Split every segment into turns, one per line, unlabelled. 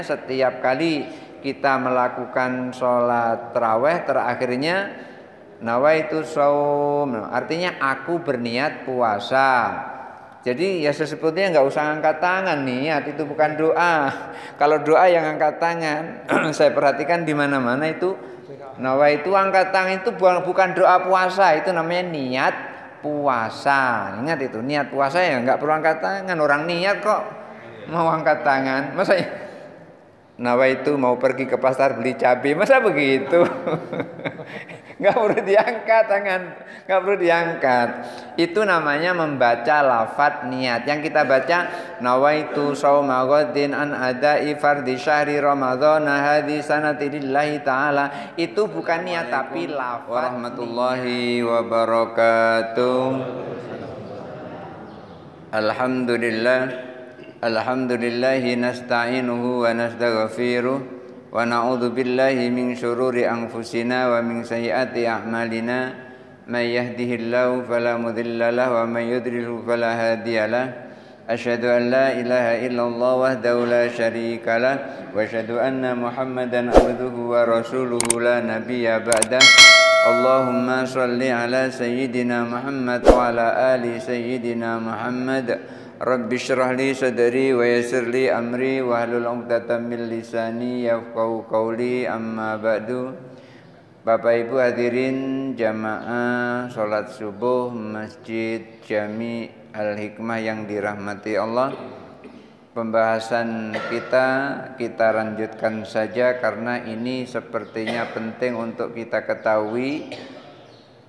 Setiap kali kita melakukan sholat taraweh terakhirnya nawaitu shaum, artinya aku berniat puasa. Jadi ya sesebutnya nggak usah angkat tangan, niat itu bukan doa. Kalau doa yang angkat tangan, saya perhatikan di mana-mana itu nawaitu angkat tangan itu bukan doa puasa, itu namanya niat puasa. Ingat itu niat puasa ya nggak perlu angkat tangan, orang niat kok mau angkat tangan, masa nawaitu mau pergi ke pasar beli cabai, masa begitu? Nggak perlu diangkat tangan, nggak perlu diangkat. Itu namanya membaca lafadz niat. Yang kita baca nawaitu shauma ghadin an adai fardhi syahri ramadhana hadhi sanati lillahi ta'ala. Itu bukan niat tapi lafadz. Warahmatullahi wabarakatuh. Alhamdulillah. Alhamdulillahi nasta'inuhu wa nastaghfiruh wa na'udzu billahi min syururi anfusina wa min sayyiati a'malina may yahdihillahu fala mudilla lahu wa may yudlil fala hadiyalah. Asyhadu an la ilaha illallah wahdahu la syarika lah wa asyhadu anna Muhammadan abduhu wa rasuluhu la nabiyya ba'dah. Allahumma shalli ala sayyidina Muhammad wa ala ali sayyidina Muhammad. Rabbi syrah li sadri wa yassir li amri wa hlul 'uqdatam min lisani yafqahu qawli, amma ba'du. Bapak Ibu hadirin jamaah salat subuh Masjid Jami Al-Hikmah yang dirahmati Allah. Pembahasan kita lanjutkan saja karena ini sepertinya penting untuk kita ketahui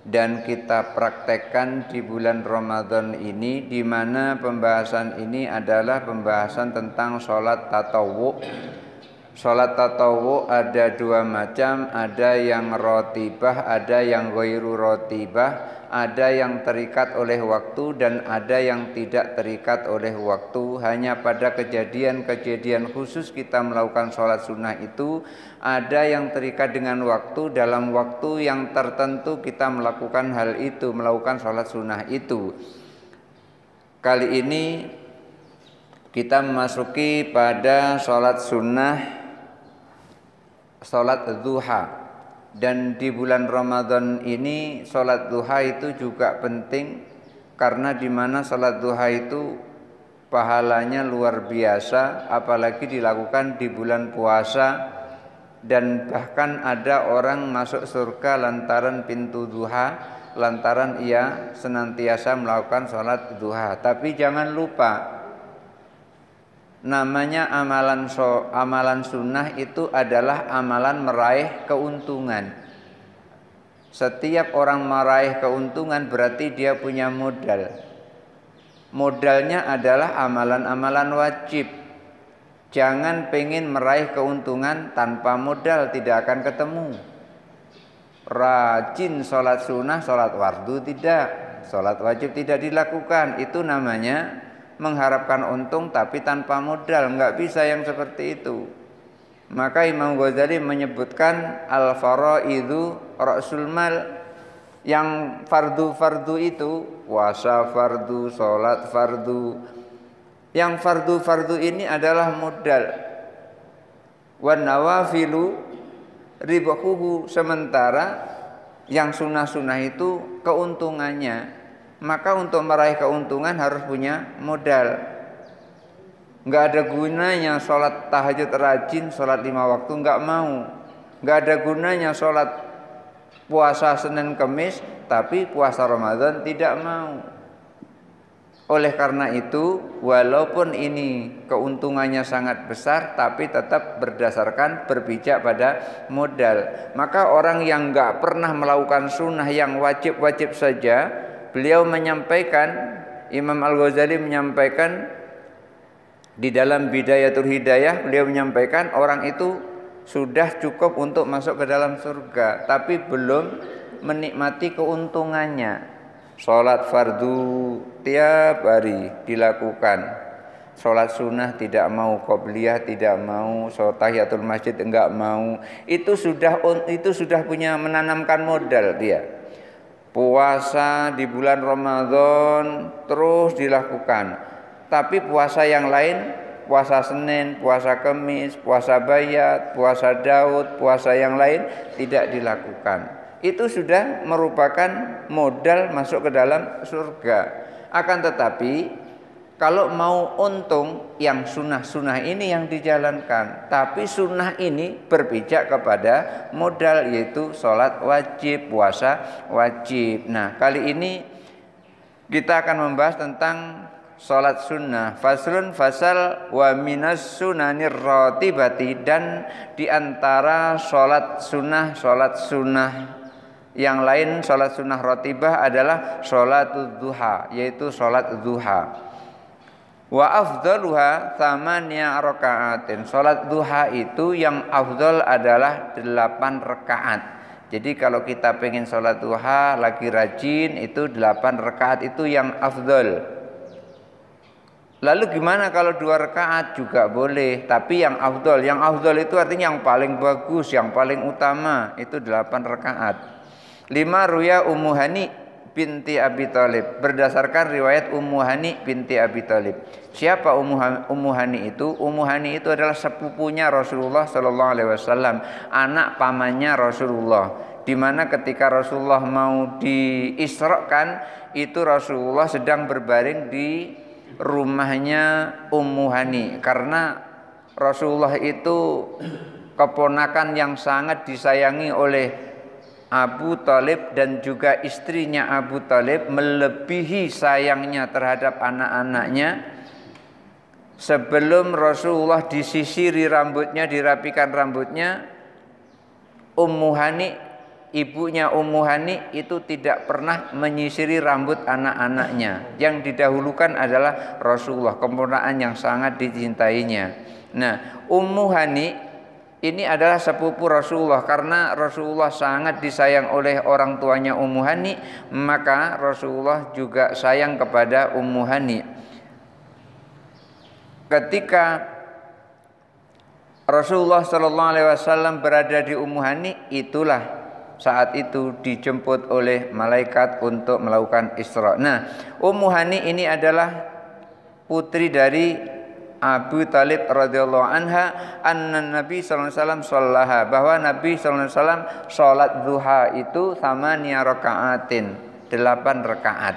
dan kita praktekkan di bulan Ramadan ini, di mana pembahasan ini adalah pembahasan tentang sholat tatawwu. Sholat tatawwu ada dua macam, ada yang rotibah, ada yang ghairu rotibah, ada yang terikat oleh waktu dan ada yang tidak terikat oleh waktu. Hanya pada kejadian-kejadian khusus kita melakukan sholat sunnah itu. Ada yang terikat dengan waktu, dalam waktu yang tertentu kita melakukan hal itu, melakukan sholat sunnah itu. Kali ini kita memasuki pada sholat sunnah, sholat duha. Dan di bulan Ramadan ini sholat duha itu juga penting, karena di mana sholat duha itu pahalanya luar biasa, apalagi dilakukan di bulan puasa. Dan bahkan ada orang masuk surga lantaran pintu duha, lantaran ia senantiasa melakukan sholat duha. Tapi jangan lupa, namanya amalan sunnah itu adalah amalan meraih keuntungan. Setiap orang meraih keuntungan berarti dia punya modal. Modalnya adalah amalan-amalan wajib. Jangan pengen meraih keuntungan tanpa modal, tidak akan ketemu. Rajin sholat sunnah, sholat fardu tidak, sholat wajib tidak dilakukan. Itu namanya mengharapkan untung tapi tanpa modal. Enggak bisa yang seperti itu. Maka Imam Ghazali menyebutkan al-faraidu ra'sul mal. Yang fardu-fardu itu puasa fardu, sholat fardu. Yang fardu-fardu ini adalah modal. Wan nawafilu ribahuhu, sementara yang sunnah-sunnah itu keuntungannya. Maka untuk meraih keuntungan harus punya modal. Enggak ada gunanya sholat tahajud rajin, sholat 5 waktu enggak mau. Enggak ada gunanya sholat puasa Senin Kemis tapi puasa Ramadan tidak mau. Oleh karena itu, walaupun ini keuntungannya sangat besar, tapi tetap berdasarkan berpijak pada modal. Maka orang yang enggak pernah melakukan sunnah yang wajib-wajib saja, beliau menyampaikan, Imam Al-Ghazali menyampaikan di dalam Bidayatul Hidayah, beliau menyampaikan orang itu sudah cukup untuk masuk ke dalam surga, tapi belum menikmati keuntungannya. Sholat fardu tiap hari dilakukan, sholat sunnah tidak mau, qobliyah tidak mau, sholat tahiyatul masjid enggak mau. Itu sudah punya menanamkan modal dia. Puasa di bulan Ramadan terus dilakukan, tapi puasa yang lain puasa Senin, puasa Kemis, puasa Bayat, puasa Daud, puasa yang lain tidak dilakukan. Itu sudah merupakan modal masuk ke dalam surga. Akan tetapi kalau mau untung, yang sunnah-sunnah ini yang dijalankan. Tapi sunnah ini berpijak kepada modal, yaitu sholat wajib, puasa wajib. Nah, kali ini kita akan membahas tentang sholat sunnah. Faslun fasal wa minas sunanir ratibati, dan diantara sholat sunnah yang lain, sholat sunnah ratibah adalah sholatul duha, yaitu sholat duha. Wa afdaluha thamaniya raka'atin. Salat duha itu yang afdal adalah 8 rakaat. Jadi kalau kita pengen salat duha lagi rajin, itu 8 rakaat itu yang afdal. Lalu gimana kalau 2 rakaat juga boleh, tapi yang afdal. Yang afdal itu artinya yang paling bagus, yang paling utama, itu 8 rakaat. 5 ruya Ummu Hani binti Abi Thalib, berdasarkan riwayat Ummu Hani binti Abi Thalib. Siapa Ummu Hani itu? Ummu Hani itu adalah sepupunya Rasulullah Sallallahu Alaihi Wasallam, anak pamannya Rasulullah. Di mana ketika Rasulullah mau diisrakan, itu Rasulullah sedang berbaring di rumahnya Ummu Hani, karena Rasulullah itu keponakan yang sangat disayangi oleh Abu Thalib dan juga istrinya Abu Thalib, melebihi sayangnya terhadap anak-anaknya. Sebelum Rasulullah disisiri rambutnya, dirapikan rambutnya, Ummu Hani, ibunya Ummu Hani itu tidak pernah menyisiri rambut anak-anaknya. Yang didahulukan adalah Rasulullah, keponakan yang sangat dicintainya. Nah, Ummu Hani ini adalah sepupu Rasulullah. Karena Rasulullah sangat disayang oleh orang tuanya Ummu Hani, maka Rasulullah juga sayang kepada Ummu Hani. Ketika Rasulullah Sallallahu Alaihi Wasallam berada di Ummu Hani, itulah saat itu dijemput oleh malaikat untuk melakukan Isra. Nah, Ummu Hani ini adalah putri dari Abu Thalib radhiyallahu anha, anna Nabi sallallahu alaihi wasallam shallaha, bahwa Nabi sallallahu alaihi wasallam salat duha itu thamaniya rakaatin, 8 rakaat.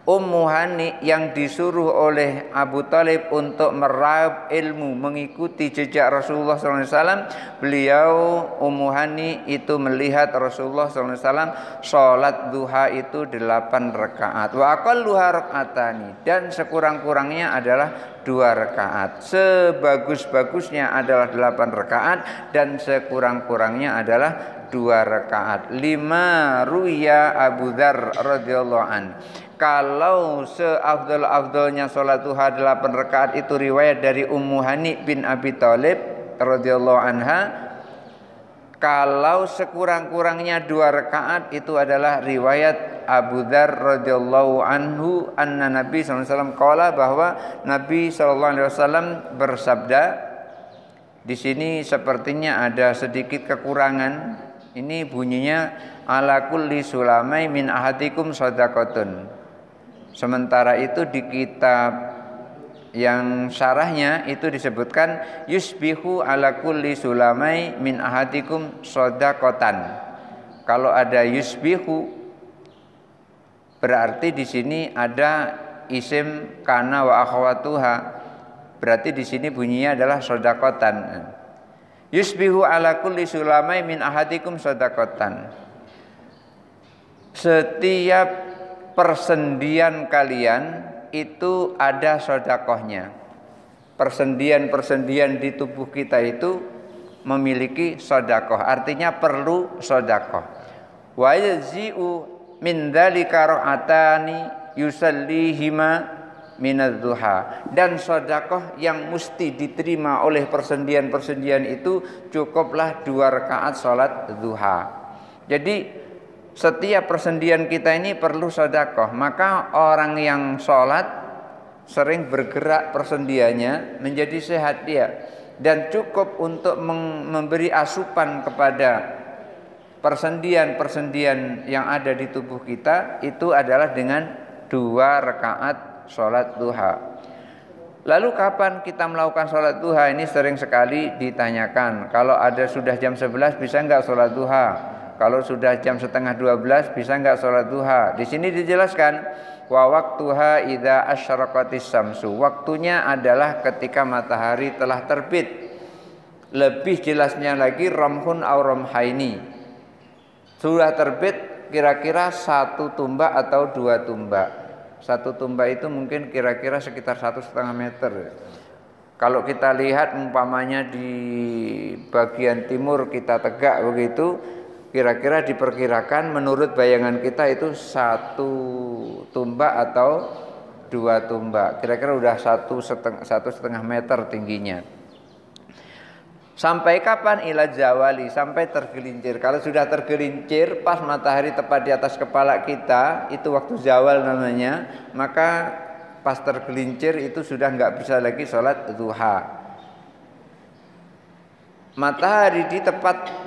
Ummu Hani yang disuruh oleh Abu Thalib untuk meraup ilmu, mengikuti jejak Rasulullah SAW. Beliau Ummu Hani itu melihat Rasulullah SAW sholat duha itu 8 rakaat. Wa aqalluha rak'atani, dan sekurang-kurangnya adalah 2 rakaat. Sebagus-bagusnya adalah 8 rakaat dan sekurang-kurangnya adalah 2 rakaat. 5 ruya Abu Dzar radhiyallahu an. Kalau seafdal-afdalnya sholat duha 8 rakaat itu riwayat dari Ummu Hani bin Abi Thalib radhiyallahu anha. Kalau sekurang-kurangnya 2 rakaat itu adalah riwayat Abu Dzar radhiyallahu anhu, anna Nabi sallallahu alaihi wasallam qala, bahwa Nabi sallallahu alaihi wasallam bersabda. Di sini sepertinya ada sedikit kekurangan. Ini bunyinya ala kulli sulamai min ahadikum shadaqatun. Sementara itu di kitab yang syarahnya itu disebutkan yusbihu ala kulli sulamai min ahadikum shadaqatan. Kalau ada yusbihu berarti di sini ada isim kana wa akhwatuha. Berarti di sini bunyinya adalah shadaqatan. Yusbihu ala kulli sulamai min ahadikum shadaqatan. Setiap persendian kalian itu ada sedekahnya. Persendian-persendian di tubuh kita itu memiliki sedekah, artinya perlu sedekah. Wa yazi'u min dzalika ra'atani yusallihima minadzuha, dan sedekah yang mesti diterima oleh persendian-persendian itu cukuplah 2 rakaat salat duha. Jadi setiap persendian kita ini perlu sedekah. Maka orang yang sholat sering bergerak persendiannya menjadi sehat dia, dan cukup untuk memberi asupan kepada persendian-persendian yang ada di tubuh kita itu adalah dengan 2 rakaat sholat duha. Lalu kapan kita melakukan sholat duha? Ini sering sekali ditanyakan. Kalau ada sudah jam 11 bisa enggak sholat duha? Kalau sudah jam setengah 12 bisa enggak sholat duha? Di sini dijelaskan, wa waktuha idza asyraqatis samsu. Waktunya adalah ketika matahari telah terbit. Lebih jelasnya lagi ramhun aw ramhaini. Sudah terbit kira-kira 1 tumbak atau 2 tumbak. 1 tumbak itu mungkin kira-kira sekitar 1,5 meter. Kalau kita lihat umpamanya di bagian timur kita tegak begitu, kira-kira diperkirakan menurut bayangan kita itu 1 tumbak atau 2 tumbak. Kira-kira udah 1,5 meter tingginya. Sampai kapan? Ila zawali, sampai tergelincir. Kalau sudah tergelincir pas matahari tepat di atas kepala kita, itu waktu zawal namanya, maka pas tergelincir itu sudah nggak bisa lagi sholat duha. Matahari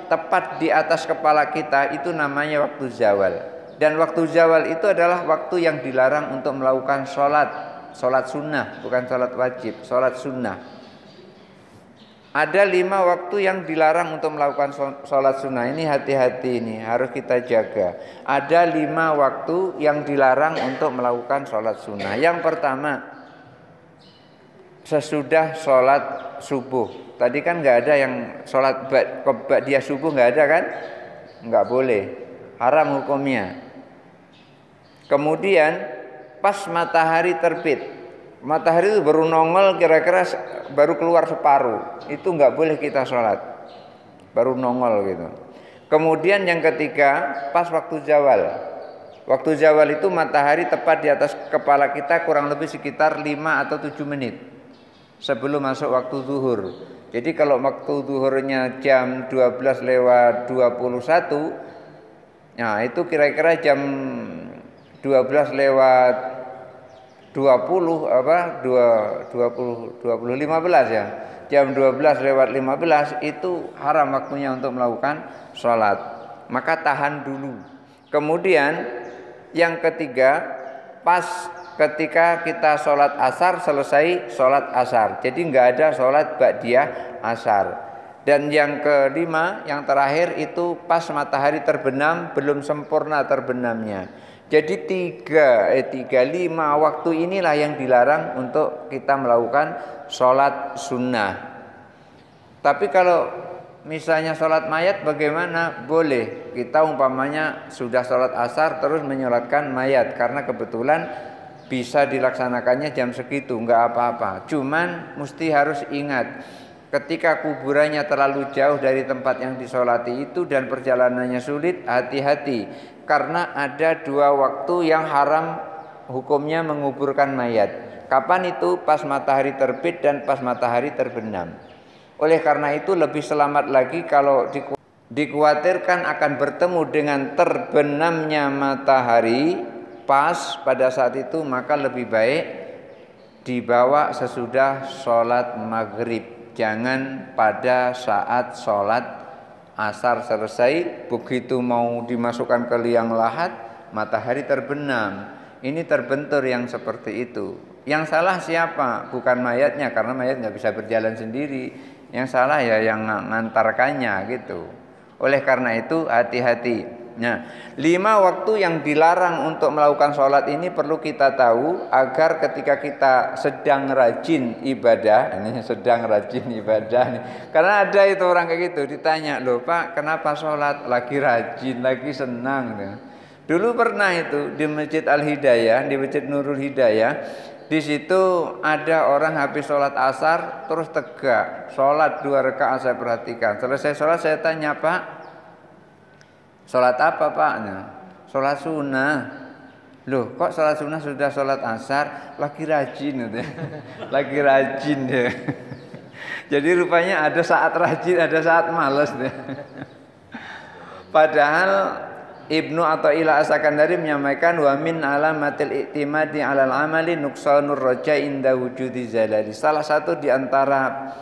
tepat di atas kepala kita itu namanya waktu zawal. Dan waktu zawal itu adalah waktu yang dilarang untuk melakukan sholat sunnah, bukan sholat wajib, sholat sunnah. Ada 5 waktu yang dilarang untuk melakukan sholat sunnah. Ini hati-hati, ini harus kita jaga. Ada 5 waktu yang dilarang untuk melakukan sholat sunnah. Yang pertama, sesudah sholat subuh. Tadi kan nggak ada yang sholat ba'diyah subuh, nggak ada kan? Nggak boleh, haram hukumnya. Kemudian pas matahari terbit. Matahari itu baru nongol, kira-kira baru keluar separuh, itu nggak boleh kita sholat, baru nongol gitu. Kemudian yang ketiga, pas waktu zawal. Waktu zawal itu matahari tepat di atas kepala kita kurang lebih sekitar 5 atau 7 menit sebelum masuk waktu zuhur. Jadi kalau waktu zuhurnya jam 12 lewat 21, nah itu kira-kira jam 12 lewat 15 ya. Jam 12 lewat 15 itu haram waktunya untuk melakukan sholat. Maka tahan dulu. Kemudian yang ketiga, pas ketika kita sholat asar, selesai sholat asar. Jadi nggak ada sholat ba'diyah asar. Dan yang kelima, yang terakhir itu pas matahari terbenam, belum sempurna terbenamnya. Jadi 5 waktu inilah yang dilarang untuk kita melakukan sholat sunnah. Tapi kalau misalnya sholat mayat bagaimana? Boleh. Kita umpamanya sudah sholat asar terus menyolatkan mayat, karena kebetulan bisa dilaksanakannya jam segitu, nggak apa-apa. Cuman mesti harus ingat, ketika kuburannya terlalu jauh dari tempat yang disolati itu dan perjalanannya sulit, hati-hati. Karena ada 2 waktu yang haram hukumnya menguburkan mayat. Kapan itu? Pas matahari terbit dan pas matahari terbenam. Oleh karena itu lebih selamat lagi kalau dikhawatirkan akan bertemu dengan terbenamnya matahari pas pada saat itu, maka lebih baik dibawa sesudah sholat maghrib. Jangan pada saat sholat asar selesai, begitu mau dimasukkan ke liang lahat, matahari terbenam. Ini terbentur yang seperti itu. Yang salah siapa? Bukan mayatnya, karena mayat nggak bisa berjalan sendiri. Yang salah ya yang ngantarkannya gitu. Oleh karena itu hati-hati. Nah, 5 waktu yang dilarang untuk melakukan sholat ini perlu kita tahu agar ketika kita sedang rajin ibadah, ini sedang rajin ibadah nih. Karena ada itu orang kayak gitu ditanya, loh Pak, kenapa sholat? Lagi rajin, lagi senang. Dulu pernah itu di Masjid Al-Hidayah, di Masjid Nurul Hidayah. Di situ ada orang habis sholat asar terus tegak, sholat 2 rakaat saya perhatikan. Selesai sholat saya tanya, Pak, sholat apa Pak? Sholat sunnah. Loh kok sholat sunnah sudah sholat asar? Lagi rajin gitu ya. Lagi rajin ya. Jadi rupanya ada saat rajin, ada saat malas deh. Padahal Ibnu Athaillah As-Sakandari menyampaikan wa min alamatil i'timadi 'alal amali nuqsanur raja inda wujudi zalali. Salah satu di antara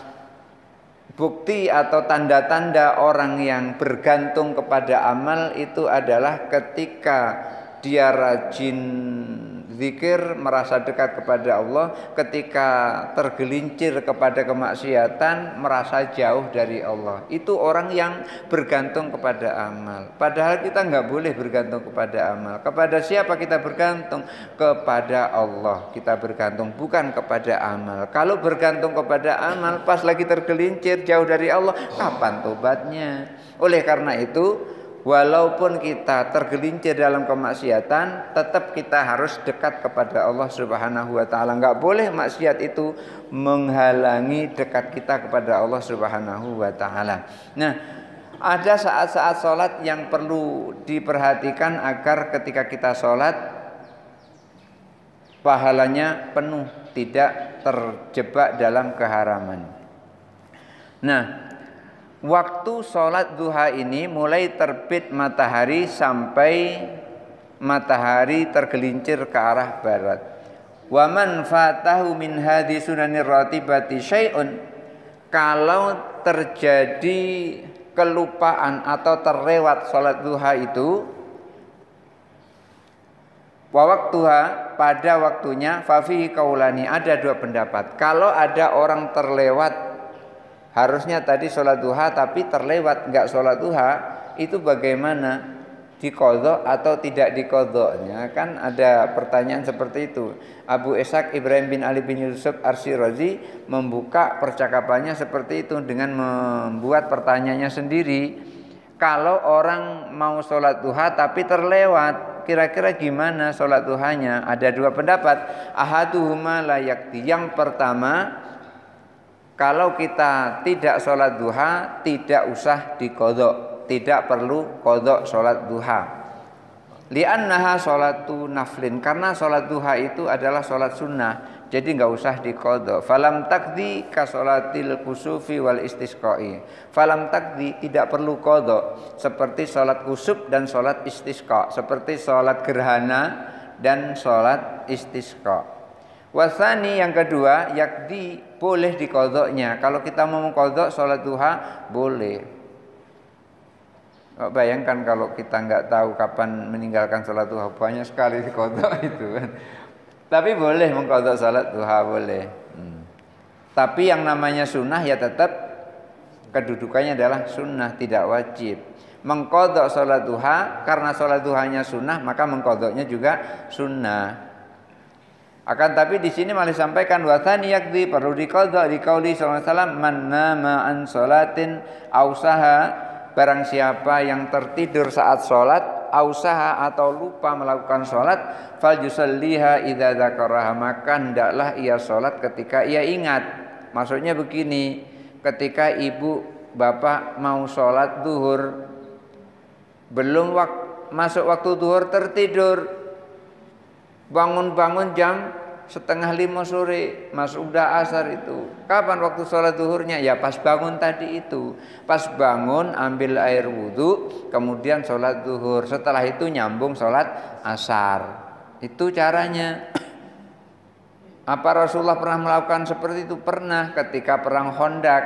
bukti atau tanda-tanda orang yang bergantung kepada amal itu adalah ketika dia rajin zikir, merasa dekat kepada Allah. Ketika tergelincir kepada kemaksiatan, merasa jauh dari Allah. Itu orang yang bergantung kepada amal. Padahal kita nggak boleh bergantung kepada amal. Kepada siapa kita bergantung? Kepada Allah kita bergantung, bukan kepada amal. Kalau bergantung kepada amal, pas lagi tergelincir jauh dari Allah, kapan tobatnya? Oleh karena itu, walaupun kita tergelincir dalam kemaksiatan, tetap kita harus dekat kepada Allah Subhanahu wa taala. Enggak boleh maksiat itu menghalangi dekat kita kepada Allah Subhanahu wa taala. Nah, ada saat-saat sholat yang perlu diperhatikan agar ketika kita sholat pahalanya penuh, tidak terjebak dalam keharaman. Nah, waktu sholat duha ini mulai terbit matahari sampai matahari tergelincir ke arah barat. Wa man fatahu min hadhi sunanir ratibati syai'un, kalau terjadi kelupaan atau terlewat sholat duha itu, wa waktuha, pada waktunya, fa fihi qaulani, ada dua pendapat. Kalau ada orang terlewat, harusnya tadi sholat duha tapi terlewat nggak sholat duha, itu bagaimana? Diqadha atau tidak diqadha? Kan ada pertanyaan seperti itu. Abu Ishaq Ibrahim bin Ali bin Yusuf Ar-Shirazi membuka percakapannya seperti itu dengan membuat pertanyaannya sendiri. Kalau orang mau sholat duha tapi terlewat, kira-kira gimana sholat duhanya? Ada dua pendapat. Ahaduhuma la yakti. Yang pertama, kalau kita tidak sholat duha, tidak usah diqadha, tidak perlu qadha sholat duha. Li'annaha sholatu naflin, karena sholat duha itu adalah sholat sunnah, jadi nggak usah diqadha. Falam taqdi ka sholatil kusufi wal istisqai. Falam taqdi, tidak perlu qadha, seperti sholat kusuf dan sholat istisqa, seperti sholat gerhana dan sholat istisqa. Wasani, yang kedua, yakdi, boleh diqadhanya. Kalau kita mau qadha sholat duha, boleh. Bayangkan kalau kita nggak tahu kapan meninggalkan sholat duha, banyak sekali diqadha itu kan. Tapi boleh mengqadha sholat duha, boleh. Tapi yang namanya sunnah ya tetap kedudukannya adalah sunnah, tidak wajib. Mengqadha sholat duha, karena sholat duhanya sunnah, maka mengqadhanya juga sunnah. Akan tapi di sini malah disampaikan wathani yakdi, perlu diqadha, diqauli sallallahu alaihi wasallam, man nama an sholatin ausaha, barang siapa yang tertidur saat sholat, ausaha atau lupa melakukan sholat, fal yusalliha idza dzakaraha, maka hendaklah ia sholat ketika ia ingat. Maksudnya begini, ketika ibu bapak mau sholat duhur, belum masuk waktu duhur, tertidur, bangun-bangun jam 4:30 sore, udah asar itu. Kapan waktu sholat duhurnya? Ya pas bangun tadi itu. Pas bangun ambil air wudhu, kemudian sholat duhur. Setelah itu nyambung sholat asar. Itu caranya. Apa Rasulullah pernah melakukan seperti itu? Pernah, ketika perang Khandaq.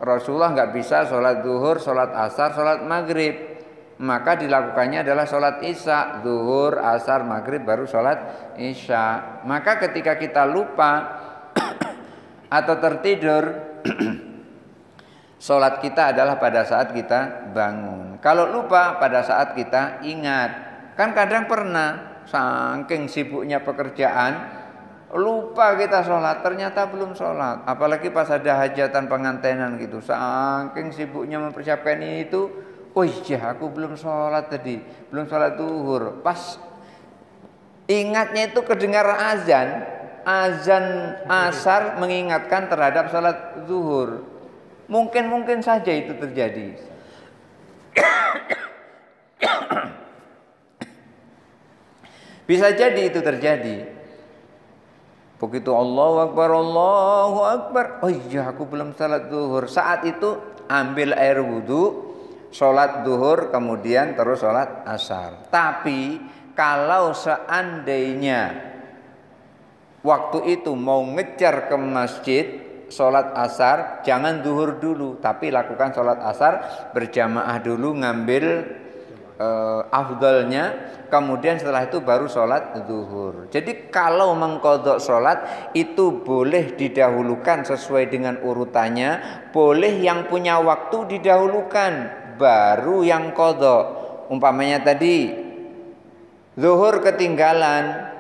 Rasulullah nggak bisa sholat duhur, sholat asar, sholat maghrib. Maka dilakukannya adalah sholat isya, zuhur, asar, maghrib, baru sholat isya. Maka ketika kita lupa atau tertidur, sholat kita adalah pada saat kita bangun. Kalau lupa pada saat kita ingat. Kan kadang pernah saking sibuknya pekerjaan, lupa kita sholat, ternyata belum sholat. Apalagi pas ada hajatan pengantenan gitu, saking sibuknya mempersiapkan itu, oh iya aku belum sholat tadi, belum sholat duhur. Pas ingatnya itu kedengar azan asar mengingatkan terhadap sholat zuhur. Mungkin saja itu terjadi. Bisa jadi itu terjadi. Begitu Allahu Akbar, oh iya aku belum sholat zuhur. Saat itu ambil air wudhu, sholat duhur, kemudian terus sholat asar. Tapi kalau seandainya waktu itu mau ngejar ke masjid sholat asar, jangan duhur dulu, tapi lakukan sholat asar berjamaah dulu, ngambil afdalnya, kemudian setelah itu baru sholat zuhur. Jadi kalau mengqadha sholat itu boleh didahulukan sesuai dengan urutannya, boleh yang punya waktu didahulukan baru yang qadha. Umpamanya tadi zuhur ketinggalan,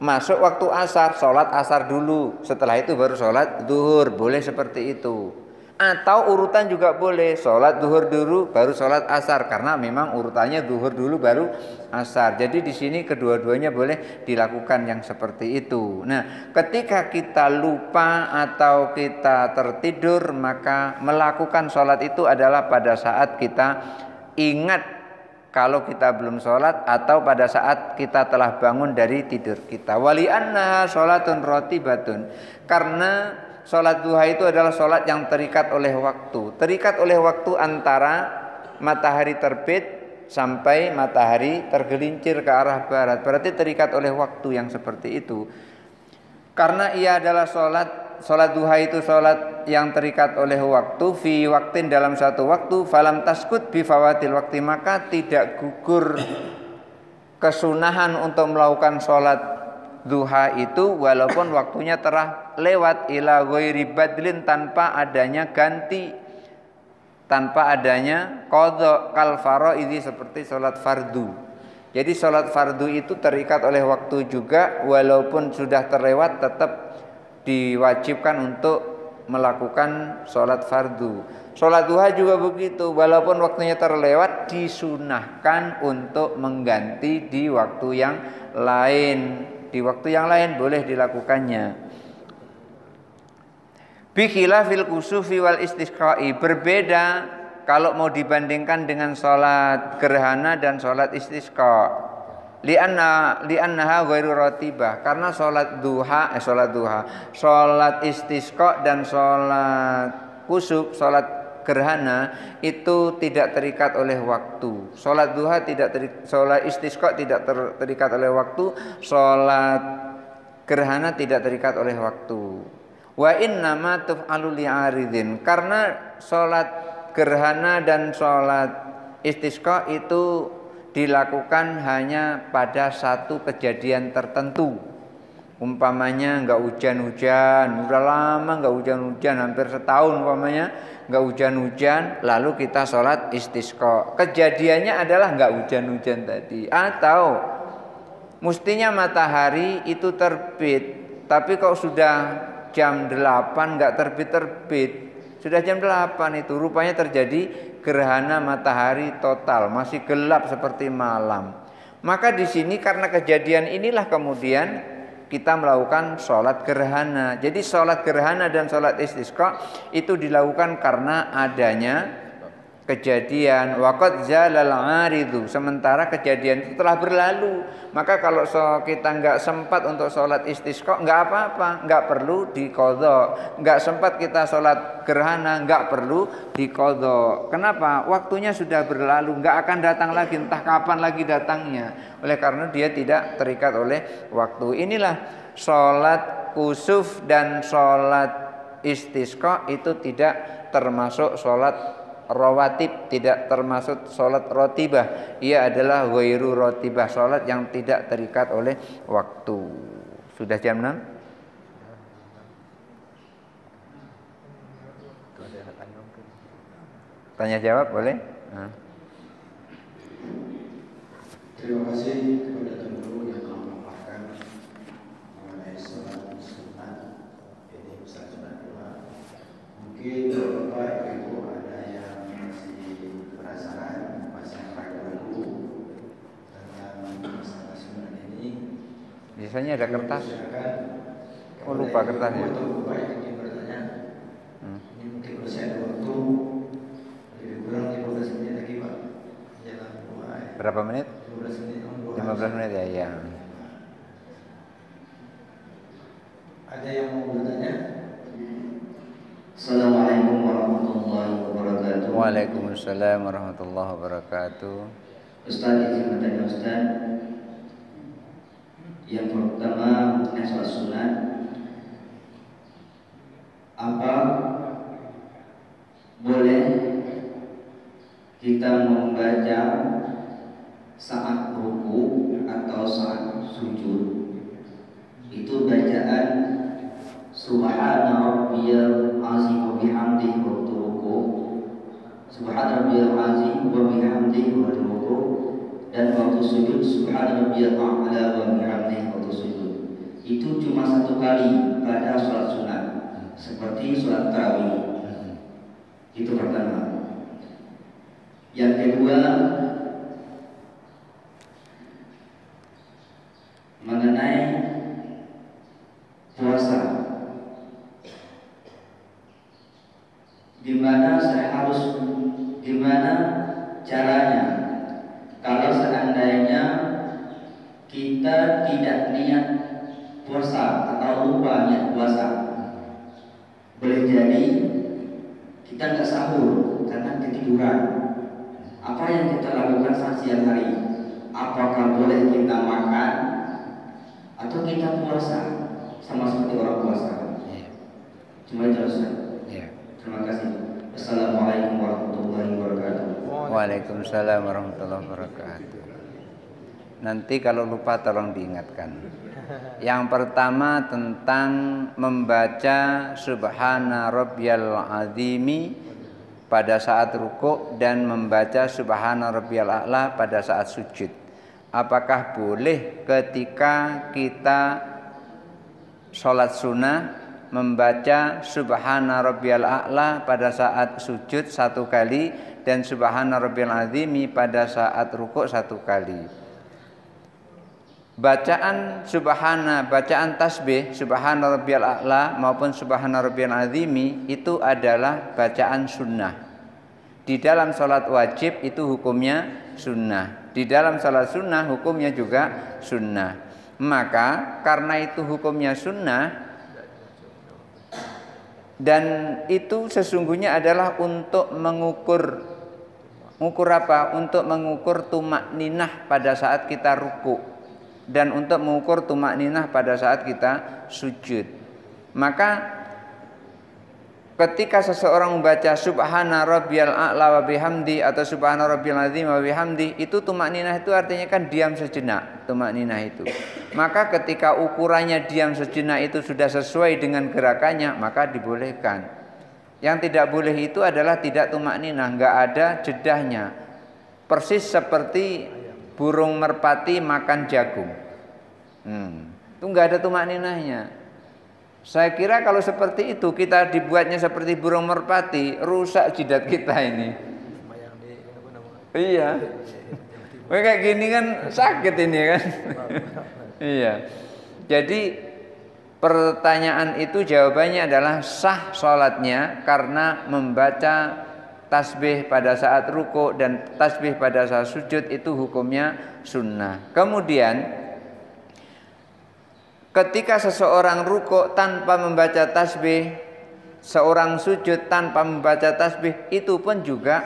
masuk waktu asar, sholat asar dulu, setelah itu baru sholat zuhur, boleh seperti itu. Atau urutan juga boleh, sholat zuhur dulu baru sholat asar, karena memang urutannya zuhur dulu baru asar. Jadi di sini kedua-duanya boleh dilakukan yang seperti itu. Nah, ketika kita lupa atau kita tertidur, maka melakukan sholat itu adalah pada saat kita ingat kalau kita belum sholat atau pada saat kita telah bangun dari tidur kita. Wali annaha sholatun rotibatun, karena sholat duha itu adalah sholat yang terikat oleh waktu. Terikat oleh waktu antara matahari terbit sampai matahari tergelincir ke arah barat. Berarti terikat oleh waktu yang seperti itu. Karena ia adalah sholat duha itu sholat yang terikat oleh waktu, fi waktin dalam satu waktu, falam taskut bi fawatil waktu, maka tidak gugur kesunahan untuk melakukan sholat duha itu walaupun waktunya telah lewat, ila ghairi badlin, tanpa adanya ganti, tanpa adanya qadha, kal faraidhi, seperti sholat fardu. Jadi sholat fardu itu terikat oleh waktu juga, walaupun sudah terlewat tetap diwajibkan untuk melakukan sholat fardu. Sholat duha juga begitu, walaupun waktunya terlewat disunahkan untuk mengganti di waktu yang lain. Di waktu yang lain boleh dilakukannya. Bi khilafil kusufi wal istisqai, berbeda kalau mau dibandingkan dengan sholat gerhana dan sholat istisqa. Li'annaha ghairu ratibah, karena sholat istisqa dan sholat kusuf, sholat gerhana itu tidak terikat oleh waktu. Sholat duha sholat istisqa tidak terikat oleh waktu, sholat gerhana tidak terikat oleh waktu. Wa innama tuf'alu li'aridin, karena sholat gerhana dan sholat istisqa itu dilakukan hanya pada satu kejadian tertentu. Umpamanya enggak hujan-hujan, udah lama enggak hujan-hujan, hampir setahun umpamanya enggak hujan-hujan, lalu kita sholat istisqa. Kejadiannya adalah enggak hujan-hujan tadi. Atau mestinya matahari itu terbit, tapi kok sudah jam 8 enggak terbit-terbit. Sudah jam 8 itu rupanya terjadi gerhana matahari total, masih gelap seperti malam. Maka di sini karena kejadian inilah kemudian kita melakukan sholat gerhana. Jadi sholat gerhana dan sholat istisqa itu dilakukan karena adanya kejadian. Waqad zalal 'aridu, sementara kejadian itu telah berlalu. Maka kalau kita enggak sempat untuk sholat istisqa, enggak apa-apa, enggak perlu diqadha. Enggak sempat kita sholat gerhana, enggak perlu diqadha. Kenapa? Waktunya sudah berlalu, enggak akan datang lagi, entah kapan lagi datangnya. Oleh karena dia tidak terikat oleh waktu. Inilah sholat kusuf dan sholat istisqa itu tidak termasuk sholat rawatib, tidak termasuk sholat rotibah. Ia adalah ghairu rotibah, sholat yang tidak terikat oleh waktu. Sudah jam 6? Tanya jawab boleh?
Terima kasih kepada Tuan Guru yang memaparkan mengenai sholat sunat, ini sholat sunat dua. Mungkin Bapak Ibu ada yang masih penasaran, masih ragu-ragu tentang masalah sunat ini.
Biasanya ada kertas. Oh, lupa kertasnya.
Untuk Bapak yang ingin bertanya, ini mungkin masih ada waktu, lebih kurang 15 menit lagi Pak.
Berapa menit?
15 menit.
15 menit ya.
Ada yang mau bertanya?
Assalamualaikum warahmatullahi wabarakatuh.
Waalaikumsalam warahmatullahi wabarakatuh.
Ustaz, izin bertanya Ustaz. Yang pertama mengenai sholat sunat, apa boleh kita membaca saat ruku atau saat sujud itu bacaan Subhana rabbiyal azim wa bihamdihi waktu ruku, Subhana rabbiyal azim wa bihamdihi waktu ruku, dan waktu sujud Subhana rabbiyal a'la wa bihamdihi waktu sujud. Itu cuma satu kali pada sholat sunat seperti sholat tarawih. Itu pertama. Yang kedua, mengenai puasa, gimana caranya kalau seandainya kita tidak niat puasa atau lupa niat puasa. Boleh jadi kita nggak sahur karena ketiduran. Apa yang kita lakukan saat siang hari? Apakah boleh kita makan atau kita puasa sama seperti orang puasa? Cuma itu saja. Terima kasih. Assalamualaikum warahmatullahi wabarakatuh.
Waalaikumsalam warahmatullahi wabarakatuh. Nanti kalau lupa tolong diingatkan. Yang pertama tentang membaca Subhana Rabbiyal Azimi pada saat rukuk dan membaca Subhana Rabbiyal A'la pada saat sujud. Apakah boleh ketika kita sholat sunnah membaca Subhana Rabbiyal A'la pada saat sujud satu kali dan Subhana Rabbiyal Azimi pada saat rukuk satu kali? Bacaan bacaan tasbih Subhana Rabbiyal A'la maupun Subhana Rabbiyal Azimi itu adalah bacaan sunnah. Di dalam sholat wajib itu hukumnya sunnah. Di dalam sholat sunnah hukumnya juga sunnah. Maka karena itu hukumnya sunnah, dan itu sesungguhnya adalah untuk mengukur apa? Untuk mengukur tumakninah pada saat kita ruku dan untuk mengukur tumakninah pada saat kita sujud. Maka ketika seseorang membaca Subhana Rabbiyal A'la wa bihamdi atau Subhana Rabbiyal Azim wa bihamdi, itu tumakninah itu artinya kan diam sejenak, tumakninah itu. Maka ketika ukurannya diam sejenak itu sudah sesuai dengan gerakannya, maka dibolehkan. Yang tidak boleh itu adalah tidak tumakninah, enggak ada jedahnya. Persis seperti burung merpati makan jagung. Itu enggak ada tumakninahnya. Saya kira kalau seperti itu kita dibuatnya seperti burung merpati, rusak jidat kita ini. Iya. Kayak gini kan sakit ini kan. Iya. Jadi pertanyaan itu jawabannya adalah sah sholatnya karena membaca tasbih pada saat ruku dan tasbih pada saat sujud itu hukumnya sunnah. Kemudian ketika seseorang ruku tanpa membaca tasbih, seorang sujud tanpa membaca tasbih, itu pun juga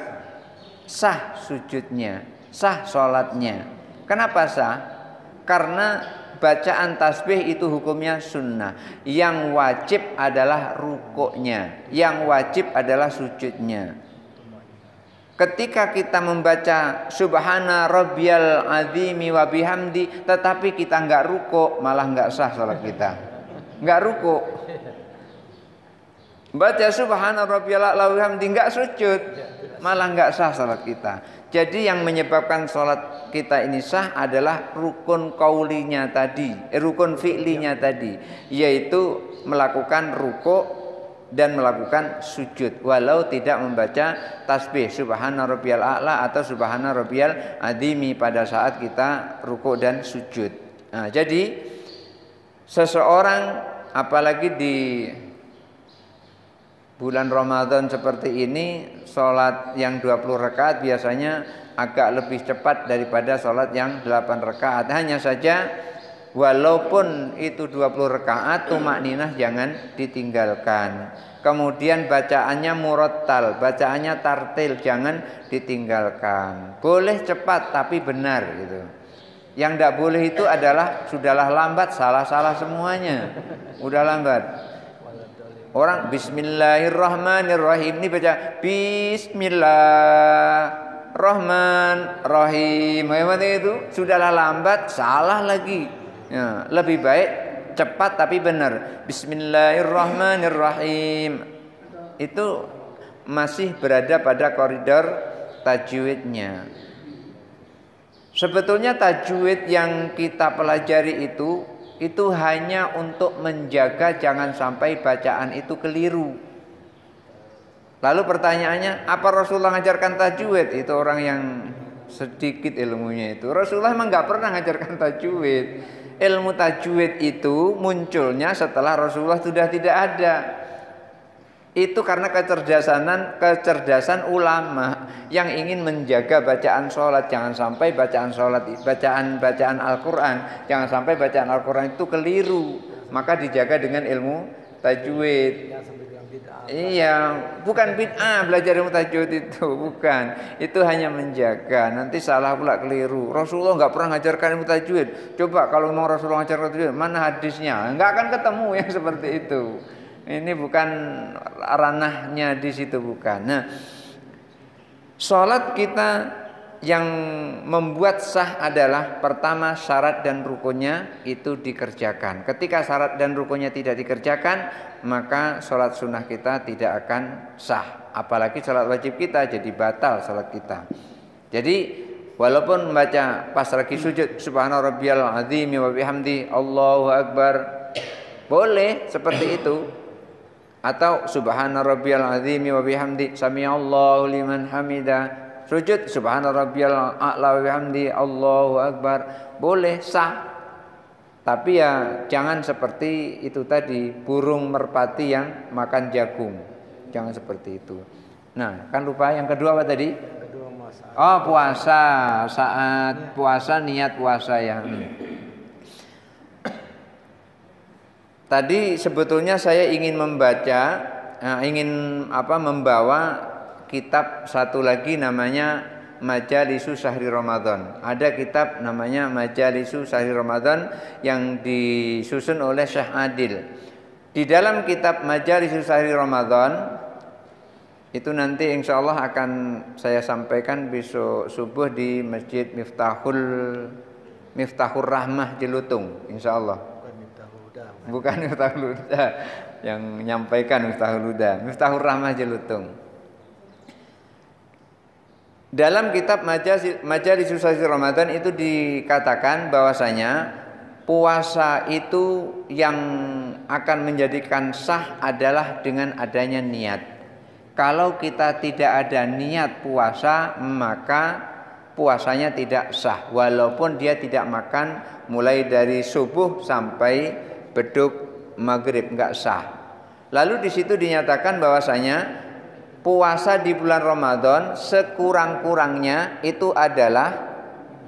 sah sujudnya, sah sholatnya. Kenapa sah? Karena bacaan tasbih itu hukumnya sunnah. Yang wajib adalah rukuknya, yang wajib adalah sujudnya. Ketika kita membaca Subhana Rabbiyal Azimi wa bihamdi tetapi kita enggak ruku, malah enggak sah salat kita. Enggak ruku. Baca Subhana Rabbiyal A'la wa bihamdi enggak sujud, malah enggak sah salat kita. Jadi yang menyebabkan salat kita ini sah adalah rukun qaulinya tadi, rukun fi'linya tadi, yaitu melakukan ruku dan melakukan sujud walau tidak membaca tasbih Subhana Rabbiyal A'la atau Subhana Rabbiyal Azimi pada saat kita ruku dan sujud. Nah, jadi seseorang apalagi di bulan Ramadan seperti ini, sholat yang 20 rakaat biasanya agak lebih cepat daripada sholat yang 8 rakaat. Hanya saja walaupun itu 20 rakaat, tumakninah jangan ditinggalkan. Kemudian bacaannya murattal, bacaannya tartil, jangan ditinggalkan. Boleh cepat tapi benar gitu. Yang tidak boleh itu adalah sudahlah lambat, salah-salah semuanya. Udah lambat. Orang Bismillahirrahmanirrahim ini baca Bismillah. Rahman, Rahim. Memang itu sudahlah lambat, salah lagi. Ya, lebih baik cepat tapi benar. Bismillahirrahmanirrahim. Itu masih berada pada koridor tajwidnya. Sebetulnya tajwid yang kita pelajari itu hanya untuk menjaga jangan sampai bacaan itu keliru. Lalu pertanyaannya, apa Rasulullah mengajarkan tajwid? Itu orang yang sedikit ilmunya itu. Rasulullah memang nggak pernah mengajarkan tajwid. Ilmu tajwid itu munculnya setelah Rasulullah sudah tidak ada. Itu karena kecerdasan ulama yang ingin menjaga bacaan sholat. Jangan sampai bacaan sholat, bacaan Al-Quran, jangan sampai bacaan Al-Quran itu keliru. Maka dijaga dengan ilmu tajwid. Iya, bukan bid'ah belajar ilmu tajwid itu, bukan. Itu hanya menjaga. Nanti salah pula keliru. Rasulullah nggak pernah ngajarkan ilmu tajwid. Coba kalau mau Rasulullah ngajarkan tajwid, mana hadisnya? Nggak akan ketemu yang seperti itu. Ini bukan ranahnya di situ, bukan. Nah, sholat kita yang membuat sah adalah pertama syarat dan rukunnya itu dikerjakan. Ketika syarat dan rukunnya tidak dikerjakan, maka sholat sunnah kita tidak akan sah. Apalagi sholat wajib kita jadi batal sholat kita. Jadi walaupun membaca pas lagi sujud subhana rabbiyal azim wa bihamdi Allahu akbar, boleh seperti itu. Atau subhana rabbiyal azim wa bihamdi samiallahu liman hamidah, sujud subhana rabbiyal a'la wa bihamdi Allahu akbar, boleh sah. Tapi ya jangan seperti itu tadi, burung merpati yang makan jagung. Jangan seperti itu. Nah, kan lupa yang kedua apa tadi? Oh, puasa. Saat puasa niat puasa ya. Tadi sebetulnya saya ingin membawa kitab satu lagi namanya Majalisu Syahri Ramadan. Ada kitab namanya Majalisu Syahri Ramadan yang disusun oleh Syekh Adil. Di dalam kitab Majalisu Syahri Ramadan itu nanti insya Allah akan saya sampaikan besok subuh di Masjid Miftahur Rahmah Jelutung, insya Allah. Bukan Miftahul Huda yang menyampaikan Miftahul Huda, Miftahur Rahmah Jelutung. Dalam kitab Majalisus Syahri Ramadan itu dikatakan bahwasanya puasa itu yang akan menjadikan sah adalah dengan adanya niat. Kalau kita tidak ada niat puasa, maka puasanya tidak sah walaupun dia tidak makan mulai dari subuh sampai beduk maghrib, nggak sah. Lalu di situ dinyatakan bahwasanya puasa di bulan Ramadan sekurang-kurangnya itu adalah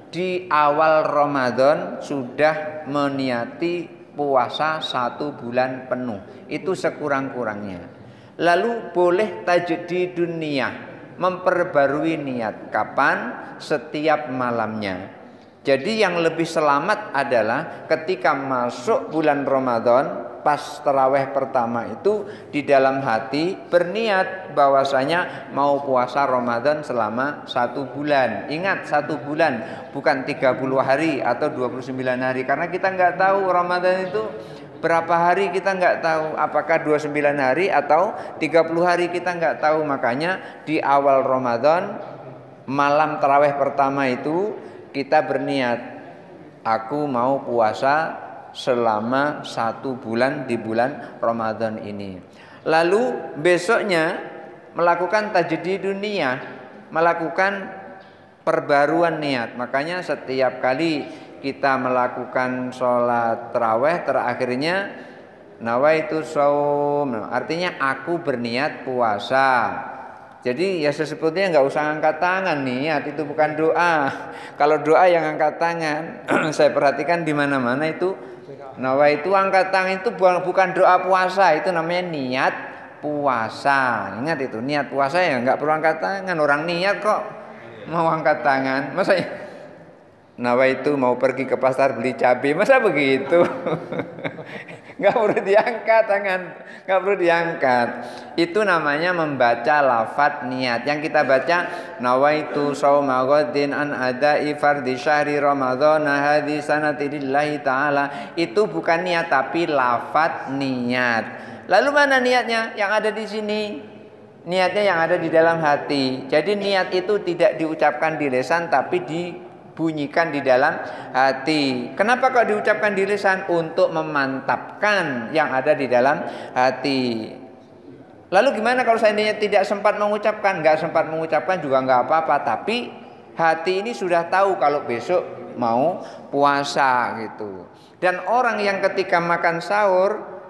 di awal Ramadan sudah meniati puasa 1 bulan penuh. Itu sekurang-kurangnya. Lalu boleh tajdidun niyah, memperbarui niat. Kapan? Setiap malamnya. Jadi yang lebih selamat adalah ketika masuk bulan Ramadan, pas tarawih pertama itu di dalam hati berniat bahwasanya mau puasa Ramadan selama 1 bulan. Ingat 1 bulan, bukan 30 hari atau 29 hari. Karena kita nggak tahu Ramadan itu berapa hari, kita nggak tahu. Apakah 29 hari atau 30 hari, kita nggak tahu. Makanya di awal Ramadan, malam tarawih pertama itu kita berniat, aku mau puasa selama 1 bulan di bulan Ramadan ini. Lalu besoknya melakukan tajdidun niyah, melakukan perbaruan niat. Makanya setiap kali kita melakukan sholat tarawih terakhirnya nawaitu shaum, artinya aku berniat puasa. Jadi ya sebetulnya nggak usah angkat tangan, niat itu bukan doa. Kalau doa yang angkat tangan, saya perhatikan di mana-mana itu nawaitu angkat tangan itu bukan doa puasa, itu namanya niat puasa. Ingat itu, niat puasa ya nggak perlu angkat tangan. Orang niat kok mau angkat tangan, masa nawaitu mau pergi ke pasar beli cabai, masa begitu? Nggak perlu diangkat tangan, nggak perlu diangkat. Itu namanya membaca lafadz niat. Yang kita baca nawaitu shauma ghadin an ada'i fardhi syahri ramadhana hadhi sanati lillahi ta'ala. Itu bukan niat tapi lafadz niat. Lalu mana niatnya? Yang ada di sini. Niatnya yang ada di dalam hati. Jadi niat itu tidak diucapkan di lisan tapi dibunyikan di dalam hati. Kenapa kok diucapkan di lisan? Untuk memantapkan yang ada di dalam hati. Lalu gimana kalau seandainya tidak sempat mengucapkan? Nggak sempat mengucapkan juga nggak apa-apa. Tapi hati ini sudah tahu kalau besok mau puasa gitu. Dan orang yang ketika makan sahur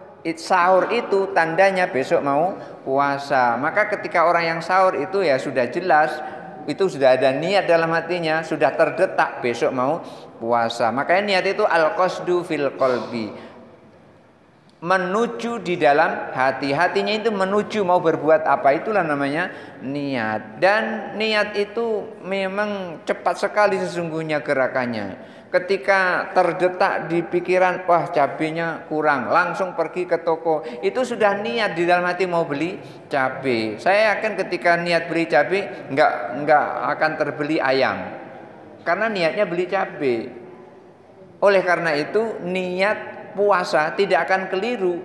itu tandanya besok mau puasa. Maka ketika orang yang sahur itu ya sudah jelas, itu sudah ada niat dalam hatinya, sudah terdetak besok mau puasa. Makanya niat itu al-qasdu fil qalbi. Menuju di dalam hati. Hatinya itu menuju mau berbuat apa, itulah namanya niat. Dan niat itu memang cepat sekali sesungguhnya gerakannya. Ketika terdetak di pikiran, wah cabenya kurang, langsung pergi ke toko. Itu sudah niat di dalam hati mau beli cabai. Saya yakin ketika niat beli cabai nggak akan terbeli ayam, karena niatnya beli cabai. Oleh karena itu niat puasa tidak akan keliru.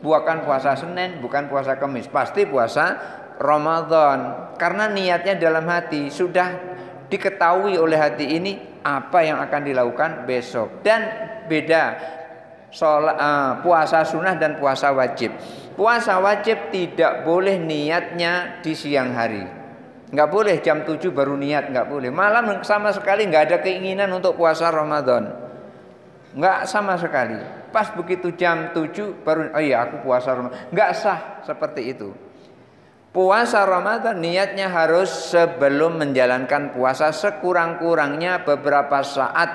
Bukan puasa Senin, bukan puasa Kamis, pasti puasa Ramadan. Karena niatnya dalam hati, sudah diketahui oleh hati ini apa yang akan dilakukan besok. Dan beda puasa sunnah dan puasa wajib. Puasa wajib tidak boleh niatnya di siang hari. Nggak boleh jam 7 baru niat, nggak boleh. Malam sama sekali nggak ada keinginan untuk puasa Ramadan. Nggak sama sekali. Pas begitu jam 7 baru, oh iya aku puasa Ramadan. Nggak sah seperti itu. Puasa Ramadan niatnya harus sebelum menjalankan puasa, sekurang-kurangnya beberapa saat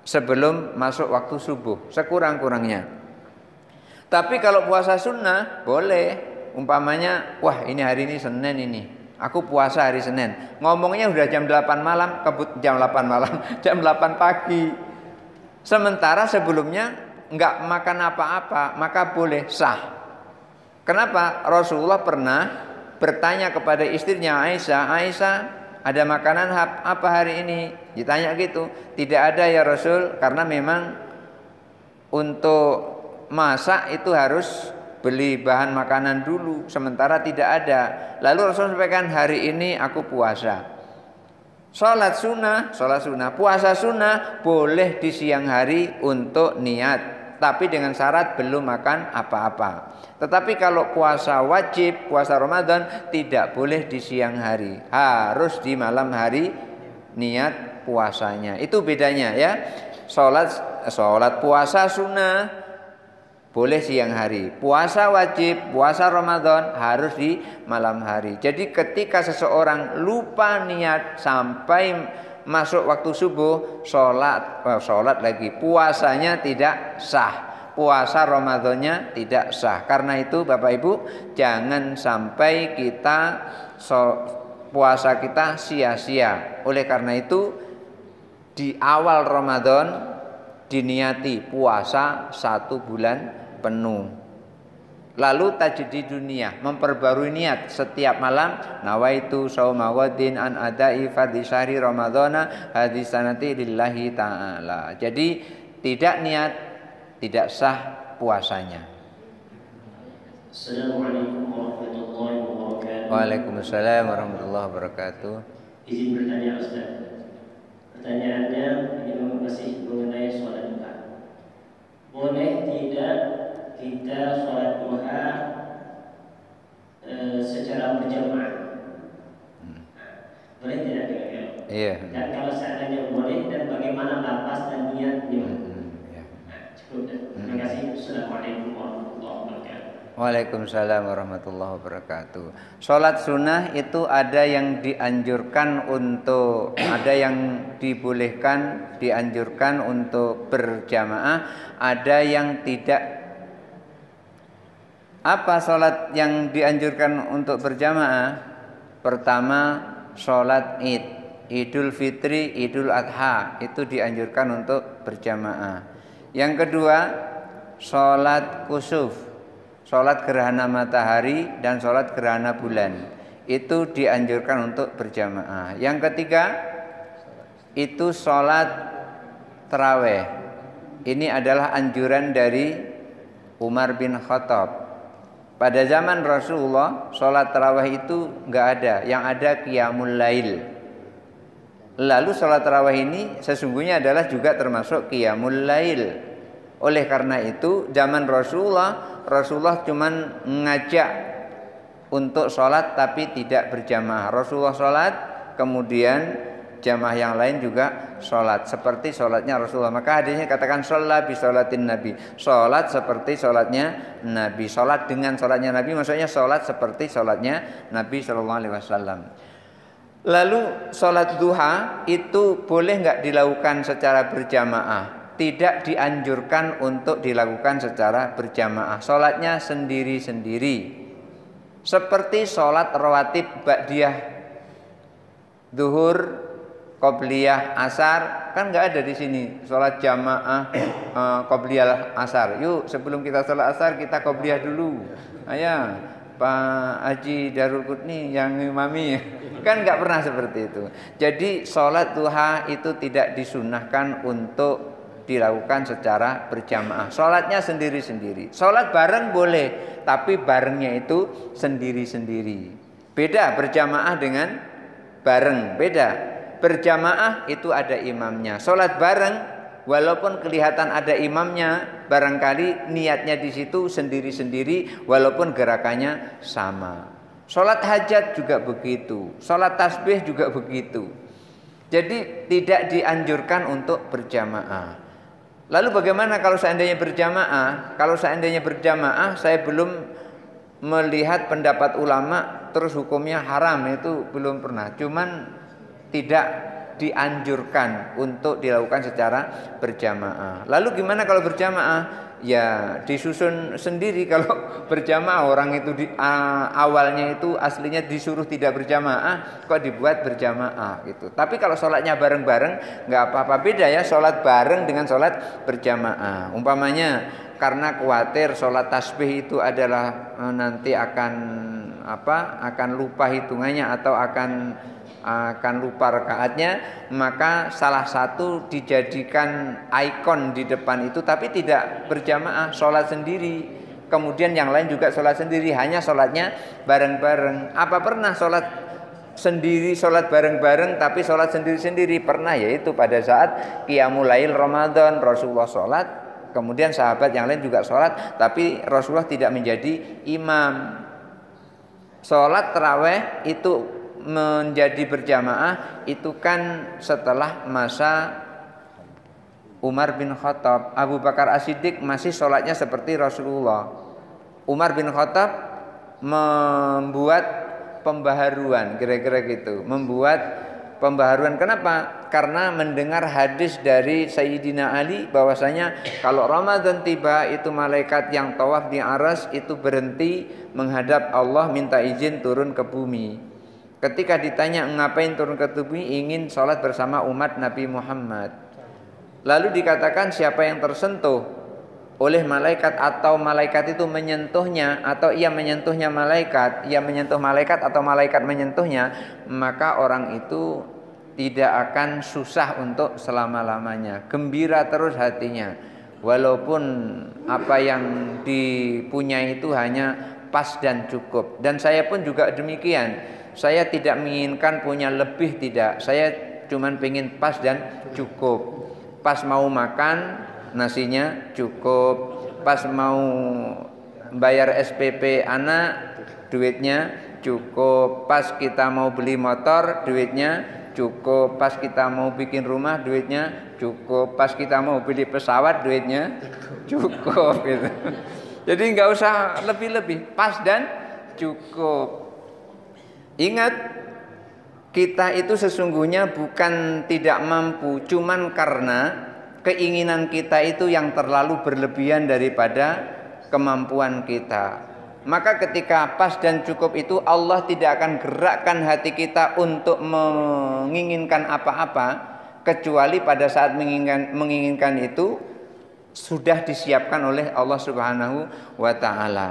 sebelum masuk waktu subuh, sekurang-kurangnya. Tapi kalau puasa sunnah boleh, umpamanya wah ini hari ini Senin ini, aku puasa hari Senin. Ngomongnya udah jam 8 malam, jam 8 malam, jam 8 pagi. Sementara sebelumnya enggak makan apa-apa, maka boleh sah. Kenapa? Rasulullah pernah bertanya kepada istrinya Aisyah, ada makanan apa hari ini? Ditanya gitu. Tidak ada ya Rasul, karena memang untuk masak itu harus beli bahan makanan dulu, sementara tidak ada. Lalu Rasul sampaikan, hari ini aku puasa. Sholat sunnah, puasa sunnah boleh di siang hari untuk niat, tapi dengan syarat belum makan apa-apa. Tetapi kalau puasa wajib, puasa Ramadan tidak boleh di siang hari, harus di malam hari niat puasanya. Itu bedanya ya. Sholat puasa sunnah boleh siang hari. Puasa wajib, puasa Ramadan harus di malam hari. Jadi ketika seseorang lupa niat sampai masuk waktu subuh, sholat lagi, puasanya tidak sah. Puasa Ramadannya tidak sah. Karena itu Bapak Ibu, jangan sampai puasa kita sia-sia. Oleh karena itu di awal Ramadan diniati puasa 1 bulan penuh. Lalu tajdid dunia, memperbarui niat setiap malam. Nawaitu shauma ghadin an ada'i fardhi syahri ramadhana hadhi sanati lillahi ta'ala. Jadi tidak niat tidak sah puasanya.
Assalamualaikum warahmatullahi wabarakatuh.
Waalaikumsalam warahmatullahi wabarakatuh.
Izin bertanya Ustaz. Pertanyaannya ini masih mengenai sholat duha. Boleh tidak kita sholat duha secara berjamaah? Boleh tidak kira-kira?
Iya.
Dan kalau seandainya boleh, dan bagaimana lapas dan niatnya?
Ya.
Cukup. Terima kasih. Assalamualaikum warahmatullahi wabarakatuh.
Waalaikumsalam warahmatullahi wabarakatuh. Sholat sunnah itu ada yang dianjurkan untuk, ada yang dibolehkan, dianjurkan untuk berjamaah, ada yang tidak. Apa sholat yang dianjurkan untuk berjamaah? Pertama, sholat id, Idul Fitri, Idul Adha, itu dianjurkan untuk berjamaah. Yang kedua, sholat kusuf, sholat gerhana matahari dan sholat gerhana bulan. Itu dianjurkan untuk berjamaah. Yang ketiga itu sholat taraweh. Ini adalah anjuran dari Umar bin Khattab. Pada zaman Rasulullah sholat taraweh itu nggak ada, yang ada qiyamul lail. Lalu sholat taraweh ini sesungguhnya adalah juga termasuk qiyamul lail. Oleh karena itu zaman Rasulullah cuman ngajak untuk sholat tapi tidak berjamaah. Rasulullah sholat, kemudian jamaah yang lain juga sholat seperti sholatnya Rasulullah. Maka hadisnya katakan sholat bi sholatin Nabi, sholat seperti sholatnya Nabi. Sholat dengan sholatnya Nabi maksudnya sholat seperti sholatnya Nabi SAW. Lalu sholat duha itu boleh nggak dilakukan secara berjamaah? Tidak dianjurkan untuk dilakukan secara berjamaah. Sholatnya sendiri-sendiri. Seperti sholat rawatib ba'diyah zuhur, qobliyah asar, kan nggak ada di sini sholat jamaah qobliyah asar. Yuk sebelum kita sholat asar kita qobliyah dulu. Ayo Pak Haji Darul Qutni yang imami, kan nggak pernah seperti itu. Jadi sholat duha itu tidak disunahkan untuk dilakukan secara berjamaah. Sholatnya sendiri-sendiri. Sholat bareng boleh, tapi barengnya itu sendiri-sendiri. Beda berjamaah dengan bareng, beda. Berjamaah itu ada imamnya. Sholat bareng walaupun kelihatan ada imamnya, barangkali niatnya di situ sendiri-sendiri walaupun gerakannya sama. Sholat hajat juga begitu. Sholat tasbih juga begitu. Jadi tidak dianjurkan untuk berjamaah. Lalu bagaimana kalau seandainya berjamaah? Kalau seandainya berjamaah saya belum melihat pendapat ulama terus hukumnya haram, itu belum pernah. Cuman tidak dianjurkan untuk dilakukan secara berjamaah. Lalu gimana kalau berjamaah? Ya disusun sendiri. Kalau berjamaah orang itu awalnya itu aslinya disuruh tidak berjamaah, kok dibuat berjamaah gitu. Tapi kalau sholatnya bareng-bareng nggak apa-apa. Beda ya sholat bareng dengan sholat berjamaah. Umpamanya karena khawatir sholat tasbih itu adalah nanti akan lupa hitungannya atau akan lupa rakaatnya, maka salah satu dijadikan ikon di depan itu tapi tidak berjamaah, sholat sendiri. Kemudian yang lain juga sholat sendiri, hanya sholatnya bareng-bareng. Apa pernah sholat sendiri, sholat bareng-bareng tapi sholat sendiri-sendiri? Pernah, yaitu pada saat qiyamul lail Ramadan Rasulullah sholat, kemudian sahabat yang lain juga sholat, tapi Rasulullah tidak menjadi imam. Sholat taraweh itu menjadi berjamaah itu kan setelah masa Umar bin Khattab. Abu Bakar As-Siddiq masih sholatnya seperti Rasulullah. Umar bin Khattab membuat pembaharuan, kira-kira gitu. Membuat pembaharuan. Kenapa? Karena mendengar hadis dari Sayyidina Ali bahwasanya kalau Ramadan tiba itu malaikat yang tawaf di aras itu berhenti menghadap Allah, minta izin turun ke bumi. Ketika ditanya ngapain turun ke bumi, ingin sholat bersama umat Nabi Muhammad. Lalu dikatakan siapa yang tersentuh oleh malaikat atau malaikat itu menyentuhnya, atau ia menyentuhnya malaikat, ia menyentuh malaikat atau malaikat menyentuhnya, maka orang itu tidak akan susah untuk selama-lamanya. Gembira terus hatinya. Walaupun apa yang dipunyai itu hanya pas dan cukup. Dan saya pun juga demikian. Saya tidak menginginkan punya lebih, tidak. Saya cuman pengen pas dan cukup. Pas mau makan nasinya cukup. Pas mau bayar SPP anak duitnya cukup. Pas kita mau beli motor duitnya cukup. Pas kita mau bikin rumah duitnya cukup. Pas kita mau beli pesawat duitnya cukup gitu. Jadi nggak usah lebih-lebih, pas dan cukup. Ingat, kita itu sesungguhnya bukan tidak mampu, cuman karena keinginan kita itu yang terlalu berlebihan daripada kemampuan kita. Maka ketika pas dan cukup itu Allah tidak akan gerakkan hati kita untuk menginginkan apa-apa, kecuali pada saat menginginkan itu sudah disiapkan oleh Allah Subhanahu wa taala.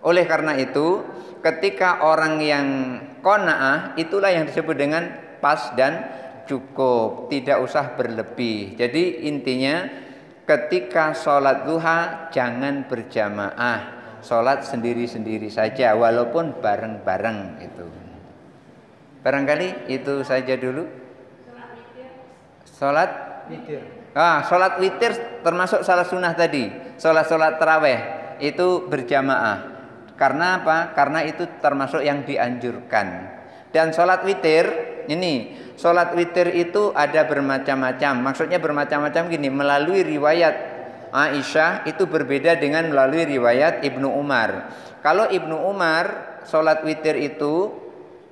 Oleh karena itu, ketika orang yang qanaah, itulah yang disebut dengan pas dan cukup, tidak usah berlebih. Jadi intinya ketika sholat duha jangan berjamaah, sholat sendiri-sendiri saja walaupun bareng-bareng itu. Barangkali itu saja dulu. Sholat sholat witir termasuk salat sunnah tadi. Sholat taraweh itu berjamaah. Karena apa? Karena itu termasuk yang dianjurkan. Dan sholat witir ini, sholat witir itu ada bermacam-macam. Maksudnya bermacam-macam gini, melalui riwayat Aisyah itu berbeda dengan melalui riwayat Ibnu Umar. Kalau Ibnu Umar sholat witir itu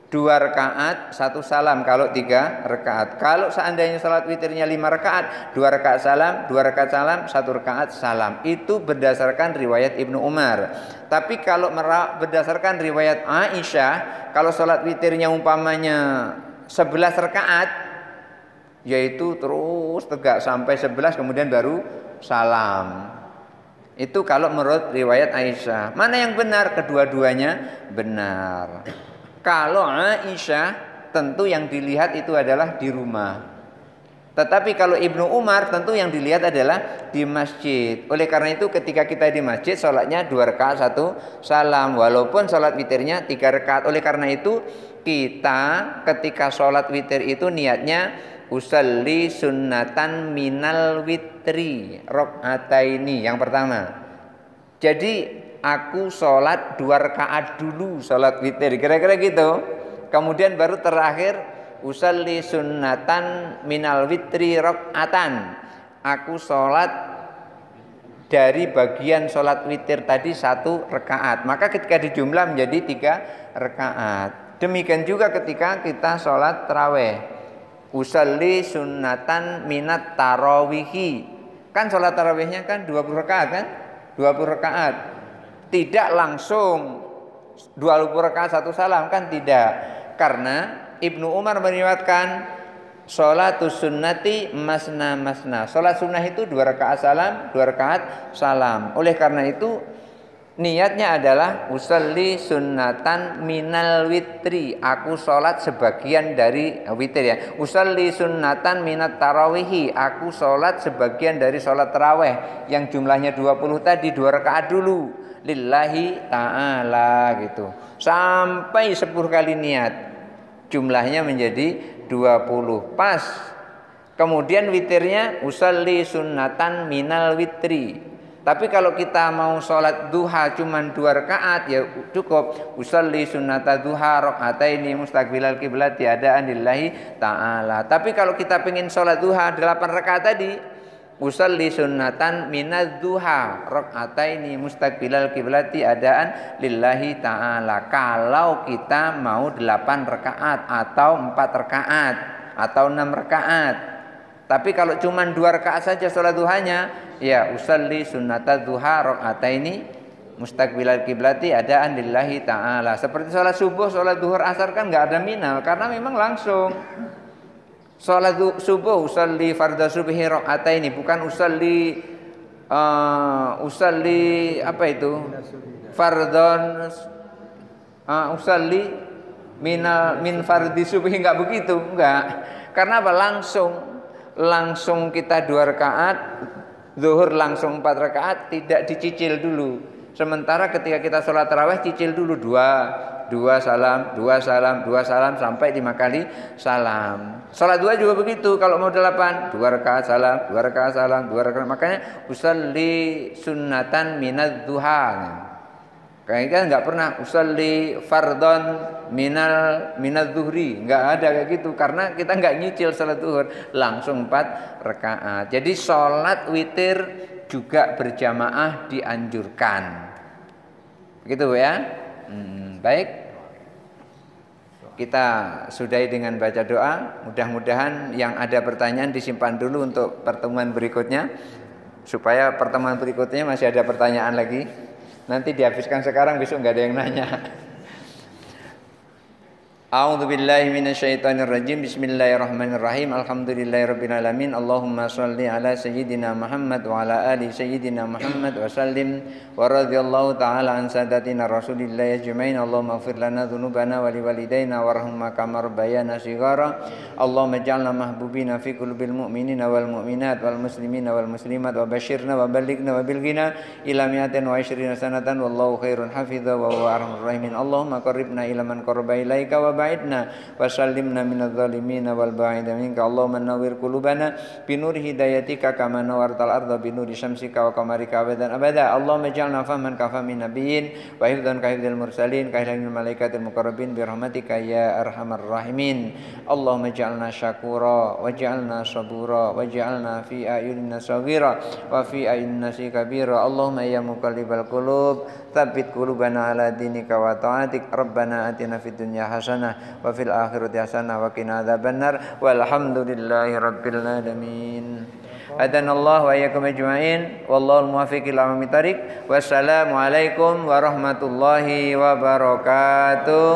2 rakaat 1 salam kalau 3 rakaat. Kalau seandainya salat witirnya 5 rakaat, 2 rakaat salam, 2 rakaat salam, 1 rakaat salam. Itu berdasarkan riwayat Ibnu Umar. Tapi kalau berdasarkan riwayat Aisyah, kalau salat witirnya umpamanya 11 rakaat, yaitu terus tegak sampai 11 kemudian baru salam. Itu kalau menurut riwayat Aisyah. Mana yang benar? Kedua-duanya benar. Kalau Aisyah tentu yang dilihat itu adalah di rumah. Tetapi kalau Ibnu Umar tentu yang dilihat adalah di masjid. Oleh karena itu ketika kita di masjid sholatnya 2 rakaat 1 salam. Walaupun sholat witirnya 3 rakaat. Oleh karena itu kita ketika sholat witir itu niatnya usalli sunnatan minal witri rakaataini yang pertama. Jadi aku sholat 2 rakaat dulu sholat witir, kira-kira gitu. Kemudian baru terakhir usalli sunnatan minal witri rakaatan. Aku sholat dari bagian sholat witir tadi 1 rakaat. Maka ketika dijumlah menjadi 3 rakaat. Demikian juga ketika kita sholat taraweh. Usalli sunnatan minat tarawihi. Kan sholat tarawihnya kan 20 rakaat kan? 20 rakaat. Tidak langsung 20 rakaat 1 salam kan tidak. Karena Ibnu Umar meriwayatkan sholatus sunnati masna masna. Sholat sunnah itu 2 rakaat salam, 2 rakaat salam. Oleh karena itu niatnya adalah usalli sunnatan minal witri. Aku sholat sebagian dari witir ya. Usalli sunnatan minat tarawihi. Aku sholat sebagian dari sholat taraweh yang jumlahnya 20 tadi 2 rakaat dulu. Lillahi ta'ala gitu. Sampai 10 kali niat. Jumlahnya menjadi 20 pas. Kemudian witirnya usalli sunnatan minal witri. Tapi kalau kita mau sholat duha cuman 2 rakaat ya cukup usalli sunnata duha rakaataini mustaqbilal kiblati adaan lillahi ta'ala. Tapi kalau kita pengen sholat duha 8 rakaat tadi usalli sunnatan minadz duha rakaataini mustaqbilal kiblati adaan lillahi ta'ala. Kalau kita mau 8 rakaat atau 4 rakaat atau 6 rakaat. Tapi kalau cuma 2 rakaat saja sholat duhanya, ya usalli sunnata duha rakaataini mustaqbilal kiblati adaan lillahi ta'ala. Seperti sholat subuh, sholat duhur, asar kan nggak ada minal karena memang langsung. Sholat subuh usalli fardhu subhi rakaataini, bukan usalli apa itu? Fardhon usalli min fardhi subhi, enggak begitu, enggak. Karena apa? Langsung kita 2 rakaat, zuhur langsung 4 rakaat, tidak dicicil dulu. Sementara ketika kita sholat tarawih cicil dulu 2 salam, 2 salam, 2 salam sampai 5 kali salam. Sholat 2 juga begitu. Kalau mau 8, 2 rakaat salam, 2 rakaat salam, 2 rakaat. Makanya usalli sunnatan minadz duha. Kayaknya kan nggak pernah usalli fardhon minadz zuhri, nggak ada kayak gitu karena kita nggak nyicil salat zuhur, langsung 4 rakaat. Jadi sholat witir juga berjamaah dianjurkan. Begitu ya. Baik. Kita sudahi dengan baca doa. Mudah-mudahan yang ada pertanyaan disimpan dulu untuk pertemuan berikutnya, supaya pertemuan berikutnya masih ada pertanyaan lagi. Nanti dihabiskan sekarang, besok nggak ada yang nanya. A'udzu billahi minasyaitonir rajim. Bismillahirrahmanirrahim. Alhamdulillahirabbil alamin. Allahumma shalli ala sayyidina Muhammad wa ala ali sayyidina Muhammad wa sallim wa radhiyallahu ta'ala an sadatina Rasulillah ajmain. Allahumma ighfir lana dzunubana wa liwalidayna warhamna kama rabbayana shighara. Allahumma ij'alna mahbubina fi qulubil mu'minina wal mu'minat wal muslimina wal muslimat wa basyirna wa ballighna wa bilghina ila mi'atin wa 20 sanatan wallahu khairun hafidha wa huwa arhamur rahimin. Allahumma qarribna ila man qarraba ilaika wa ba'idna wa sallimna minadh dhalimin wal ba'ida minka. Allahumma nawwir qulubana bi nuri hidayatika kama nawartal arda bi nuri syamsika wa qamarika abadan abada. Allahumma ij'alna fahman ka fahmin nabiyyin wa hifdhan ka hifdzil mursalin ka hilal malaikatil muqarrabin bi rahmatika ya arhamar rahimin. Allahumma ij'alna syakura waj'alna sabura waj'alna fi ayunina saghira wa fi ayunina kabira. Allahumma ya muqallibal qulub tsabbit qulubana ala dinika wa ta'atik. Rabbana atina fid dunya hasanah wa fil akhirati hasanah wa qina adzabannar. Walhamdulillahi rabbil alamin. Adanallahu wa iyyakum ajma'in. Wallahul muwaffiq ila aqwamit thariq. Wassalamu alaikum warahmatullahi wabarakatuh.